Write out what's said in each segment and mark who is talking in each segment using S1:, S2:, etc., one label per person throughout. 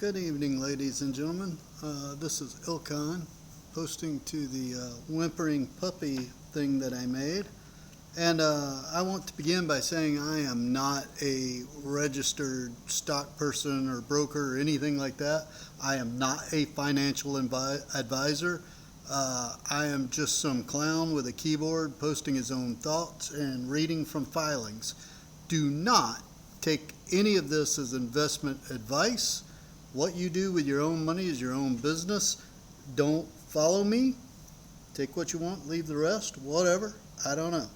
S1: Good evening, ladies and gentlemen. This is Ilkan posting to the whimpering puppy thing that I made. And I want to begin by saying I am not a registered stock person or broker or anything like that. I am not a financial advisor. I am just some clown with a keyboard posting his own thoughts and reading from filings. Do not take any of this as investment advice. What you do with your own money is your own business. Don't follow me. Take what you want, leave the rest, whatever. I don't know.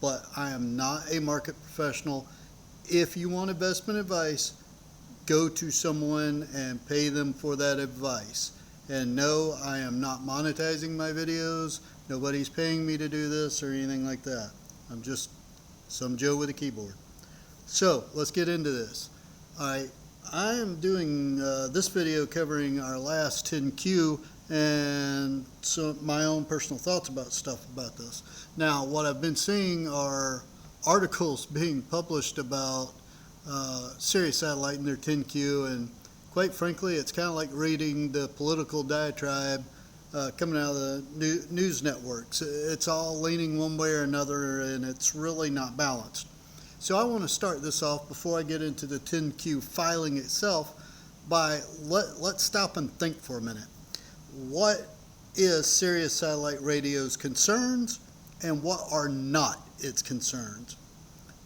S1: But I am not a market professional. If you want investment advice, go to someone and pay them for that advice. And no, I am not monetizing my videos. Nobody's paying me to do this or anything like that. I'm just some Joe with a keyboard. So let's get into this. I am doing this video covering our last 10Q and my own personal thoughts about stuff about this. Now, what I've been seeing are articles being published about SIRI satellite in their 10Q, and quite frankly, it's kind of like reading the political diatribe coming out of the news networks. It's all leaning one way or another, and it's really not balanced. So I want to start this off before I get into the 10Q filing itself by let's stop and think for a minute. What is Sirius Satellite Radio's concerns and what are not its concerns?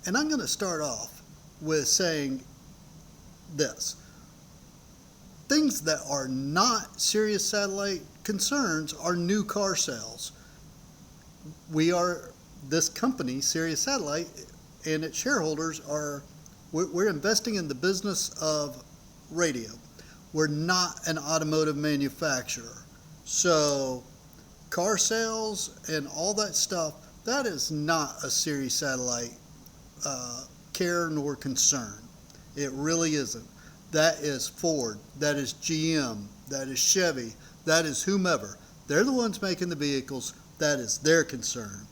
S1: And I'm going to start off with saying this. Things that are not Sirius Satellite concerns are new car sales. This company, Sirius Satellite, and its shareholders we're investing in the business of radio. We're not an automotive manufacturer. So car sales and all that stuff, that is not a SIRI satellite care nor concern. It really isn't. That is Ford, that is GM, that is Chevy, that is whomever. They're the ones making the vehicles. That is their concern.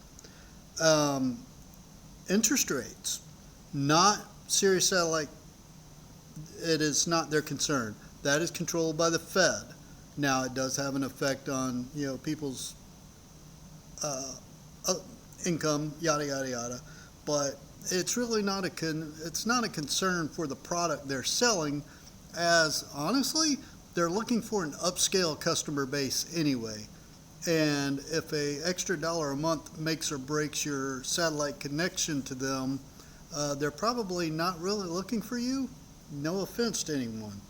S1: Interest rates, not Sirius Satellite. It is not their concern. That is controlled by the Fed. Now, it does have an effect on people's income, yada yada yada, but it's really not it's not a concern for the product they're selling, as honestly they're looking for an upscale customer base anyway. And if an extra $1 a month makes or breaks your satellite connection to them, they're probably not really looking for you. No offense to anyone.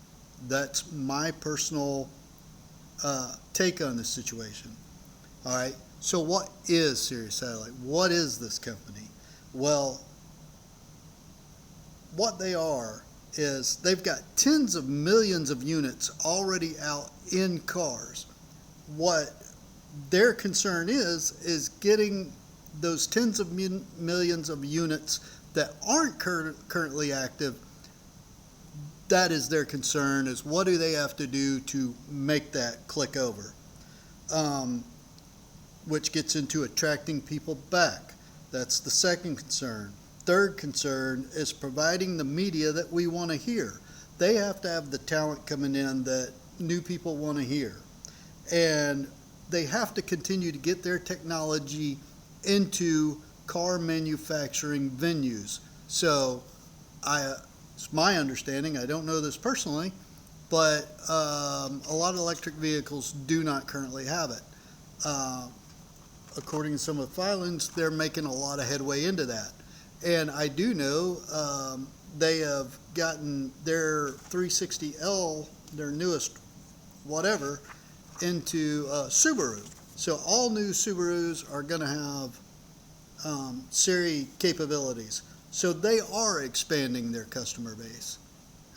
S1: That's my personal take on this situation. All right. So what is Sirius Satellite? What is this company? Well, what they are is they've got tens of millions of units already out in cars. What their concern is getting those tens of millions of units that aren't currently active. That is their concern, is what do they have to do to make that click over, which gets into attracting people back. That's the second concern. Third concern is providing the media that we want to hear. They have to have the talent coming in that new people want to hear. And they have to continue to get their technology into car manufacturing venues. So it's my understanding, I don't know this personally, but a lot of electric vehicles do not currently have it. According to some of the filings, they're making a lot of headway into that. And I do know they have gotten their 360L, their newest whatever, into Subaru. So all new Subarus are going to have SIRI capabilities. So they are expanding their customer base.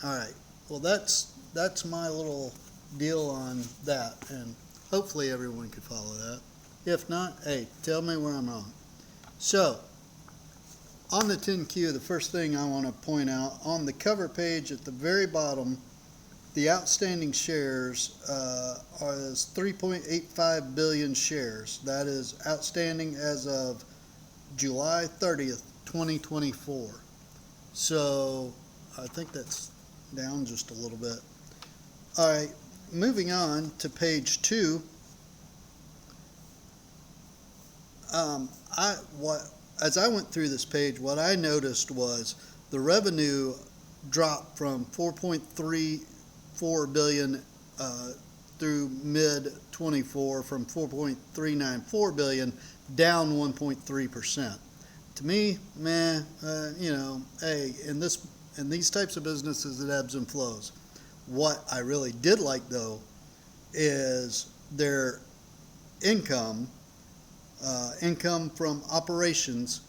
S1: All right. Well, that's my little deal on that, and hopefully everyone could follow that. If not, hey, tell me where I'm wrong. So on the 10Q, the first thing I want to point out, on the cover page at the very bottom, the outstanding shares are 3.85 billion shares. That is outstanding as of July 30th, 2024. So I think that's down just a little bit. All right, moving on to page 2. As I went through this page, what I noticed was the revenue dropped from 4.34 billion through mid 24 from 4.394 billion down 1.3%. To me, hey, in these types of businesses, it ebbs and flows. What I really did like, though, is their income from operations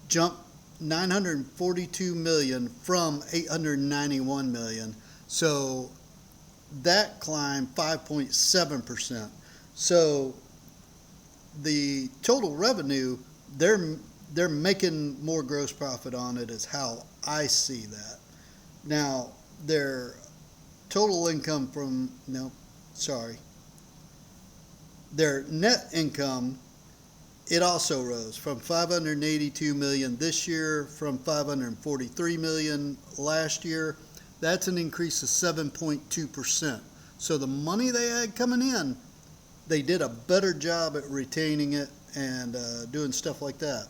S1: jumped 942 million from 891 million. So that climbed 5.7%. So the total revenue, they're making more gross profit on it, is how I see that. Now, their total income their net income, it also rose from 582 million this year from 543 million last year. That's an increase of 7.2%. So the money they had coming in, they did a better job at retaining it and doing stuff like that.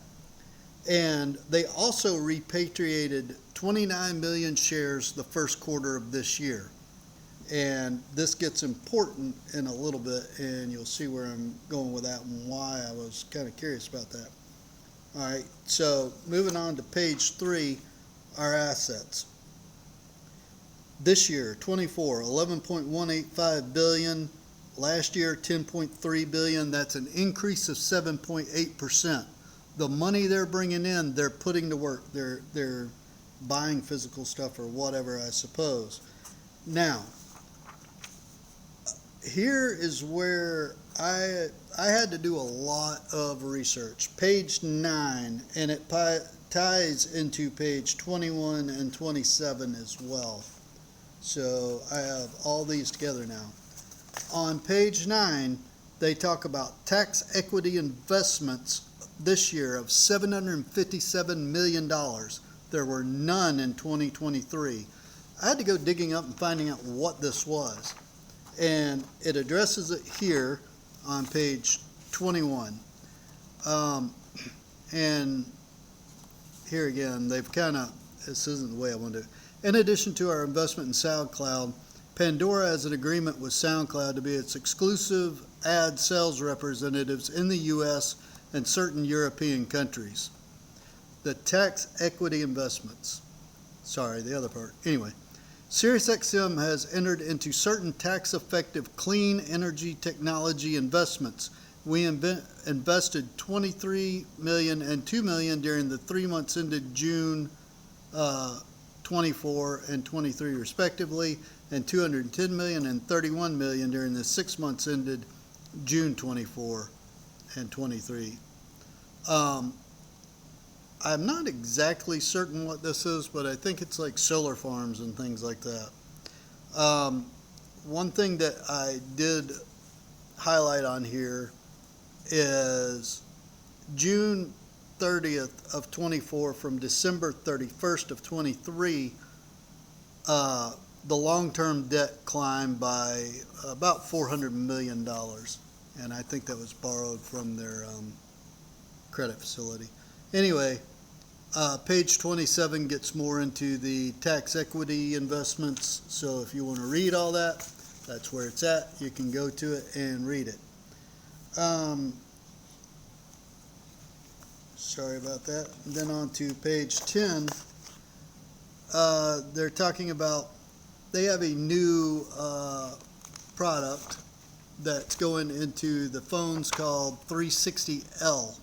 S1: And they also repatriated 29 million shares the first quarter of this year. And this gets important in a little bit, and you'll see where I'm going with that and why I was kind of curious about that. All right, so moving on to page 3, our assets. This year, 24, 11.185 billion. Last year, 10.3 billion. That's an increase of 7.8%. The money they're bringing in, they're putting to work. They're buying physical stuff or whatever, I suppose. Now, here is where I had to do a lot of research. Page 9, and it ties into page 21 and 27 as well. So I have all these together now. On page 9, they talk about tax equity investments this year of $757 million. There were none in 2023. I had to go digging up and finding out what this was. And it addresses it here on page 21. And here again, they've this isn't the way I want to do it. In addition to our investment in SoundCloud, Pandora has an agreement with SoundCloud to be its exclusive ad sales representatives in the U.S. and certain European countries. The tax equity investments. Sorry, the other part. Anyway. SiriusXM has entered into certain tax-effective clean energy technology investments. We invested $23 million and $2 million during the 3 months ended June 24 and 23 respectively, and $210 million and $31 million during the 6 months ended June 24 and 23. I'm not exactly certain what this is, but I think it's like solar farms and things like that. One thing that I did highlight on here is June 30th of 24 from December 31st of 23, the long-term debt climbed by about $400 million. And I think that was borrowed from their credit facility. Anyway, page 27 gets more into the tax equity investments. So if you want to read all that, that's where it's at. You can go to it and read it. Sorry about that. And then on to page 10. They're talking about, they have a new product that's going into the phones called 360L.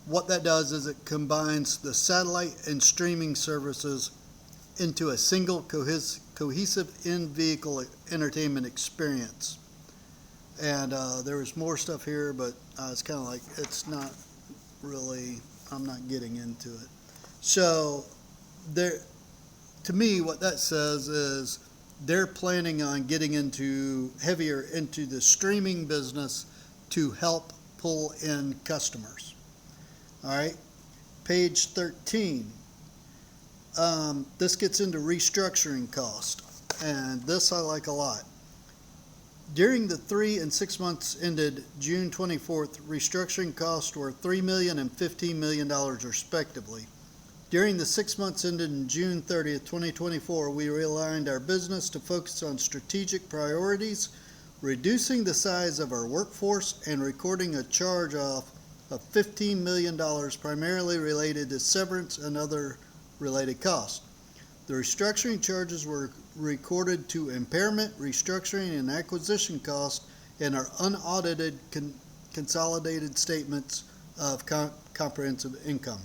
S1: What that does is it combines the satellite and streaming services into a single cohesive in-vehicle entertainment experience. And there was more stuff here, but it's kind of like, it's not really, I'm not getting into it. So there, to me, what that says is they're planning on getting heavier into the streaming business to help pull in customers. All right, page 13. This gets into restructuring cost. and this I like a lot. During the 3 and 6 months ended June 24th, restructuring costs were $3 million and $15 million respectively. During the 6 months ended June 30th, 2024, we realigned our business to focus on strategic priorities, reducing the size of our workforce, and recording a charge-off of $15 million primarily related to severance and other related costs. The restructuring charges were recorded to impairment, restructuring, and acquisition costs in our unaudited consolidated statements of comprehensive income.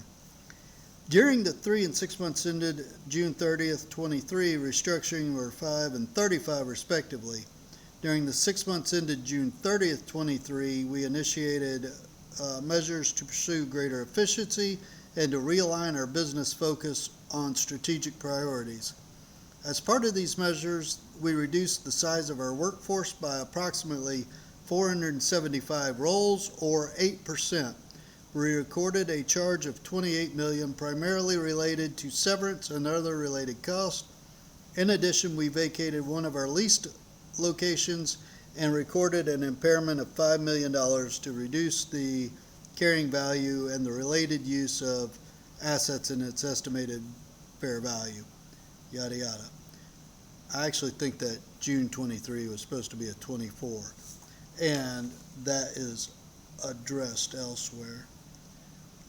S1: During the 3 and 6 months ended June 30th, 23, restructuring were 5 and 35 respectively. During the 6 months ended June 30th, 23, we initiated measures to pursue greater efficiency and to realign our business focus on strategic priorities. As part of these measures, we reduced the size of our workforce by approximately 475 roles, or 8%. We recorded a charge of $28 million, primarily related to severance and other related costs. In addition, we vacated one of our leased locations and recorded an impairment of $5 million to reduce the carrying value and the related use of assets in its estimated fair value, yada yada. I actually think that June 23 was supposed to be a 24, and that is addressed elsewhere.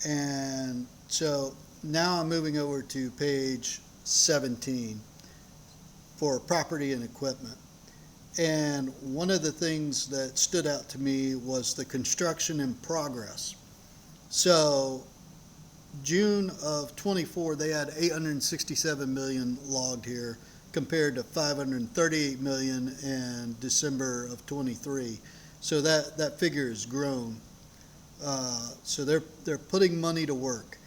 S1: And so now I'm moving over to page 17 for property and equipment. And one of the things that stood out to me was the construction in progress. So June of 24, they had 867 million logged here compared to 538 million in December of 23. So that figure has grown. So they're putting money to work,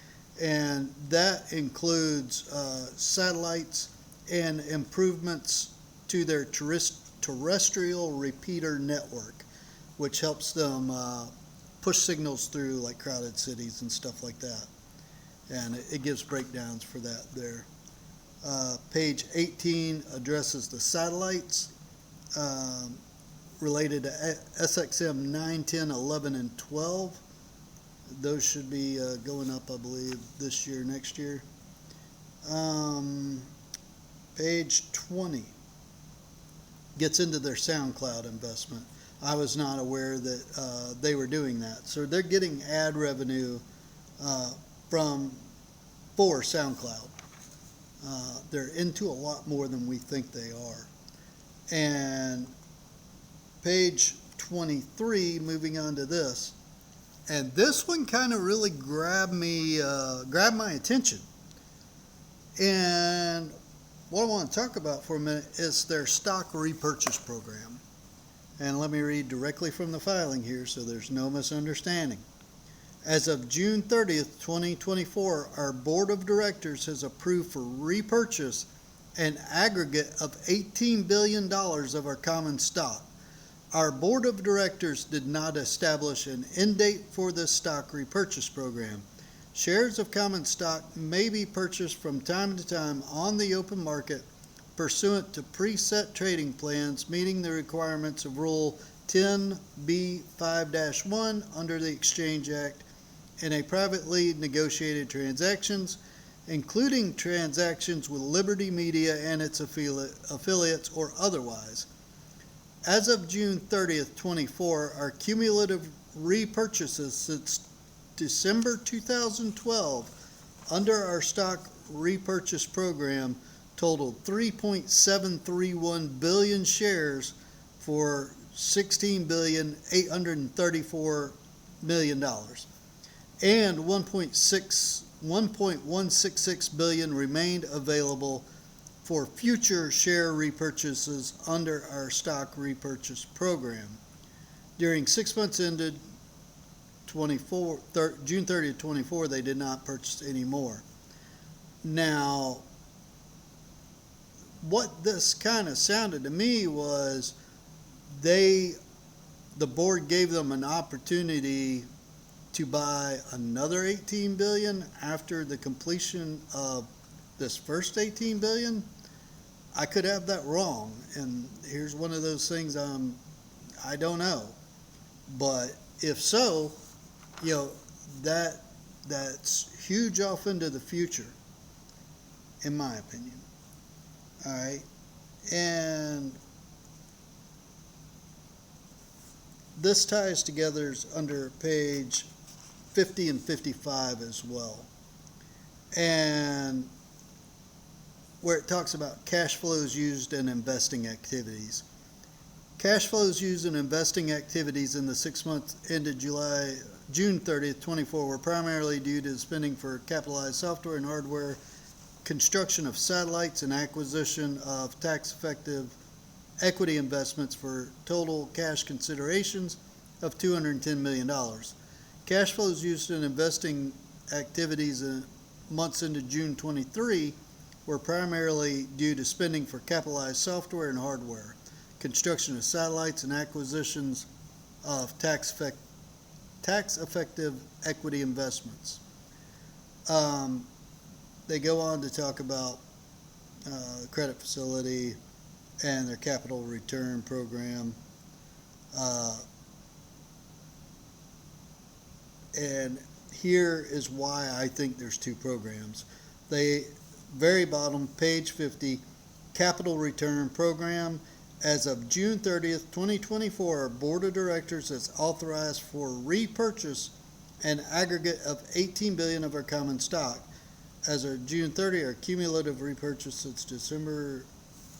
S1: and that includes satellites and improvements to their terrestrial repeater network, which helps them push signals through like crowded cities and stuff like that. And it gives breakdowns for that there. Page 18 addresses the satellites related to SXM 9, 10, 11, and 12. Those should be going up, I believe, this year, next year. Page 20 gets into their SoundCloud investment. I was not aware that they were doing that. So they're getting ad revenue for SoundCloud. They're into a lot more than we think they are. And page 23, moving on to this, and this one kind of really grabbed my attention. And what I want to talk about for a minute is their stock repurchase program. And let me read directly from the filing here so there's no misunderstanding. As of June 30th, 2024, our board of directors has approved for repurchase an aggregate of $18 billion of our common stock. Our board of directors did not establish an end date for this stock repurchase program. Shares of common stock may be purchased from time to time on the open market pursuant to preset trading plans meeting the requirements of Rule 10b5-1 under the Exchange Act in a privately negotiated transactions, including transactions with Liberty Media and its affiliates or otherwise. As of June 30th, 24, our cumulative repurchases since December 2012 under our stock repurchase program totaled 3.731 billion shares for $16,834 million, and 1.166 billion remained available for future share repurchases under our stock repurchase program. During 6 months ended June 30th, 24, they did not purchase any more. Now, what this kind of sounded to me was the board gave them an opportunity to buy another 18 billion after the completion of this first 18 billion. I could have that wrong, and here's one of those things I don't know. But if so, you know, that's huge off into the future, in my opinion. All right, and this ties together under page 50 and 55 as well, and where it talks about cash flows used in investing activities. Cash flows used in investing activities in the 6 months ended June 30th, 24 were primarily due to spending for capitalized software and hardware, construction of satellites, and acquisition of tax-effective equity investments for total cash considerations of $210 million. Cash flows used in investing activities in months into June 23 were primarily due to spending for capitalized software and hardware, construction of satellites, and acquisitions of tax-effective equity investments. They go on to talk about credit facility and their capital return program. And here is why I think there's two programs. Very bottom, page 50, capital return program. As of June 30th, 2024, our board of directors has authorized for repurchase an aggregate of $18 billion of our common stock. As of June 30th, our cumulative repurchase since December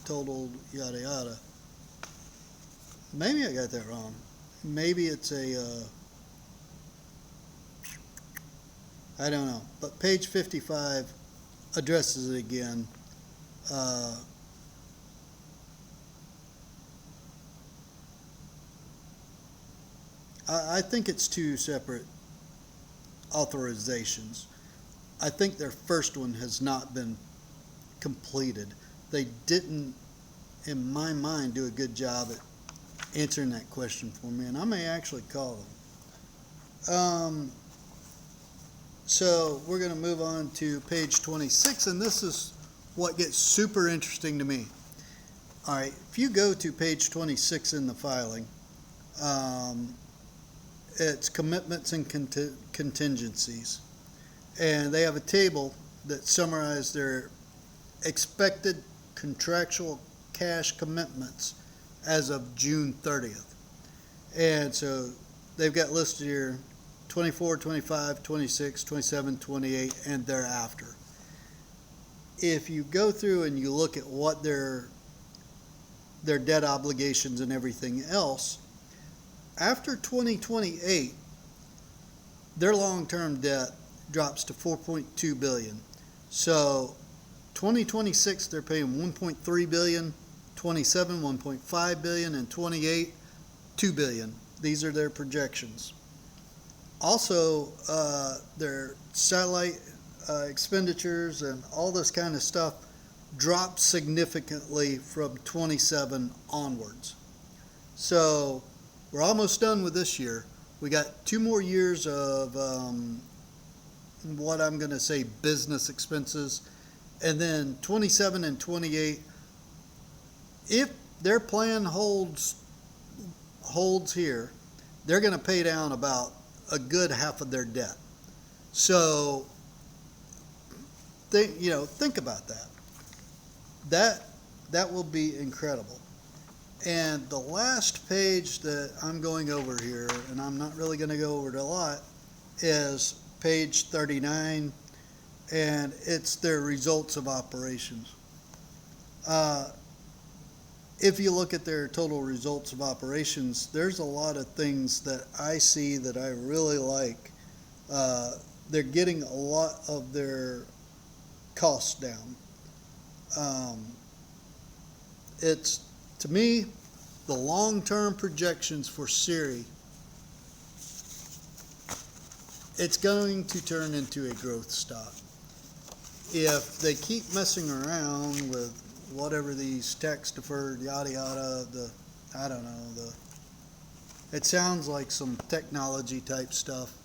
S1: totaled yada yada. Maybe I got that wrong. Maybe it's I don't know. But page 55 addresses it again. I think it's two separate authorizations. I think their first one has not been completed. They didn't, in my mind, do a good job at answering that question for me, and I may actually call them. So we're going to move on to page 26, and this is what gets super interesting to me. All right, if you go to page 26 in the filing, it's commitments and contingencies. And they have a table that summarizes their expected contractual cash commitments as of June 30th. And so they've got listed here 24, 25, 26, 27, 28, and thereafter. If you go through and you look at what their debt obligations and everything else, after 2028, their long-term debt drops to $4.2 billion. So 2026, they're paying $1.3 billion, 27, $1.5 billion, and 28, $2 billion. These are their projections. Also, their satellite expenditures and all this kind of stuff drops significantly from 27 onwards. So we're almost done with this year. We got 2 more years of what I'm going to say business expenses, and then 27 and 28, if their plan holds here, they're going to pay down about a good half of their debt. So think about that. That will be incredible. And the last page that I'm going over here, and I'm not really going to go over it a lot, is page 39, and it's their results of operations. If you look at their total results of operations, there's a lot of things that I see that I really like. They're getting a lot of their costs down. It's, to me, the long-term projections for SIRI, it's going to turn into a growth stock. If they keep messing around with whatever these tax deferred yada yada, it sounds like some technology type stuff.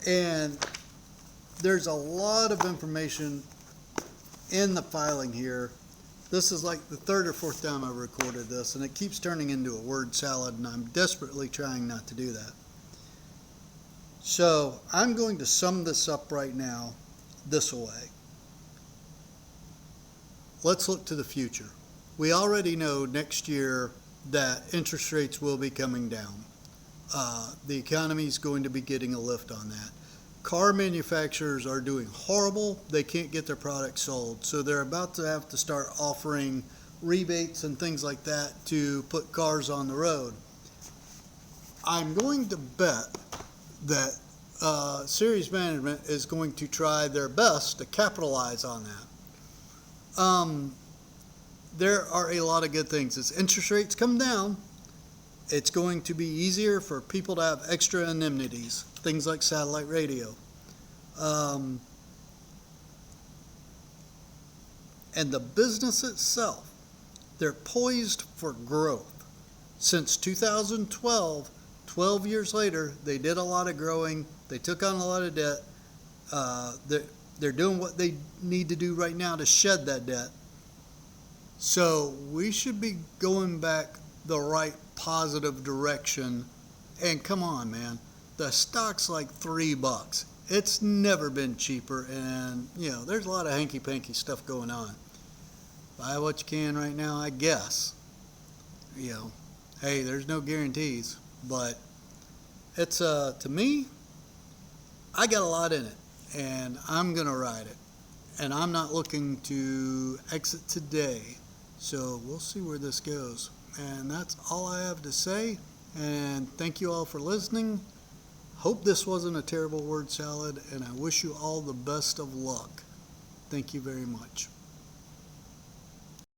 S1: And there's a lot of information in the filing here This is like the third or fourth time I've recorded this, and it keeps turning into a word salad, and I'm desperately trying not to do that. So I'm going to sum this up right now this way. Let's look to the future. We already know next year that interest rates will be coming down. The economy is going to be getting a lift on that. Car manufacturers are doing horrible. They can't get their products sold, so they're about to have to start offering rebates and things like that to put cars on the road. I'm going to bet that SIRI's management is going to try their best to capitalize on that. There are a lot of good things. As interest rates come down, it's going to be easier for people to have extra indemnities, things like satellite radio. And the business itself, they're poised for growth. Since 2012, 12 years later, they did a lot of growing. They took on a lot of debt. They're doing what they need to do right now to shed that debt. So we should be going back the right positive direction. And come on, man, the stock's like $3. It's never been cheaper, and there's a lot of hanky-panky stuff going on. Buy what you can right now, I guess. Hey, there's no guarantees, but it's to me, I got a lot in it, and I'm gonna ride it, and I'm not looking to exit today. So we'll see where this goes. And that's all I have to say. And thank you all for listening. Hope this wasn't a terrible word salad, and I wish you all the best of luck. Thank you very much.